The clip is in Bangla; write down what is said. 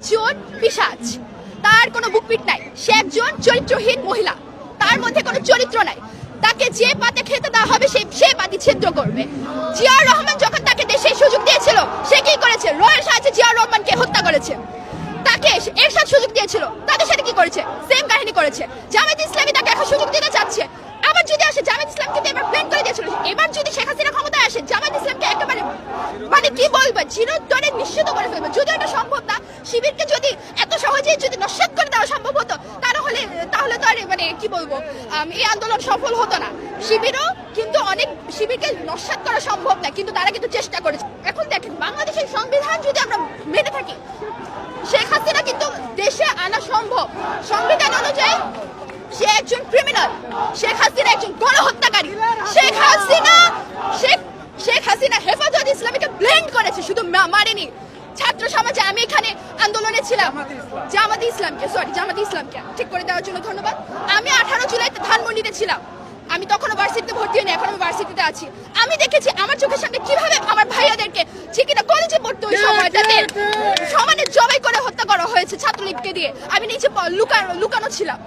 একজন পিশাচ, তার কোনো বুকপিট নাই, সে একজন চরিত্রহীন মহিলা, তার মধ্যে কোনো চরিত্র নাই। তাকে যে পাতে খেতে দেওয়া হবে সে পাতি ছিদ্র করবে। জিয়াউর রহমান যখন তাকে দেশে সুযোগ দিয়েছিল, সে কি করেছে? রয়ের সাহায্যে জিয়াউর রহমানকে হত্যা করেছে। তাকে এরশাদ সুযোগ দিয়েছিল, তাদের সাথে কি করেছে? সেম কাহিনী করেছে। জামায়াত ইসলামী তাকে এখন সুযোগ দিতে চাচ্ছে। আবার যদি আসে, জামায়াত ইসলামকে তো এবার প্ল্যান করে দিয়েছিল, এবার যদি শেখ হাসিনা ক্ষমতায় আসে, জামায়াত ইসলামকে একেবারে মানে কি বলবো, চিরতরে নিশ্চিত করে ফেলবে। যদি এটা সম্ভব না, শিবিরকে যদি এত সহজেই যদি নস্যাৎ করে দেওয়া সম্ভব হতো, তাহলে তো আর মানে কি বলবো, এই আন্দোলন সফল হতো না। কিন্তু শিবিরকে নস্যাৎ করা সম্ভব না, কিন্তু তারা কিন্তু চেষ্টা করেছে। এখন দেখেন, বাংলাদেশের সংবিধান যদি আমরা মেনে থাকি, শেখ হাসিনা কিন্তু দেশে আনা সম্ভব। সংবিধান অনুযায়ী সে একজন ক্রিমিনাল, শেখ হাসিনা একজন গণহত্যাকারী। শেখ হাসিনা হেফাজত ইসলামীকে ব্লেন্ড করেছে, শুধু মারেনি। ছাত্র সমাজে আমি এখানে আন্দোলনে ছিলাম, জামাত ইসলামকে ঠিক করে দেওয়ার জন্য ধন্যবাদ। আমি 18 জুলাই ধানমন্ডিতে ছিলাম, আমি তখনও ভার্সিটিতে ভর্তি হইনি, এখন আমি ভার্সিটিতে আছি। আমি দেখেছি আমার চোখের সামনে কিভাবে আমার ভাইয়াদেরকে ঠিকই কলেজে পড়তে ওই সময়টাতে সমানে জবাই করে হত্যা করা হয়েছে ছাত্রলীগকে দিয়ে। আমি নিচে লুকানো ছিলাম।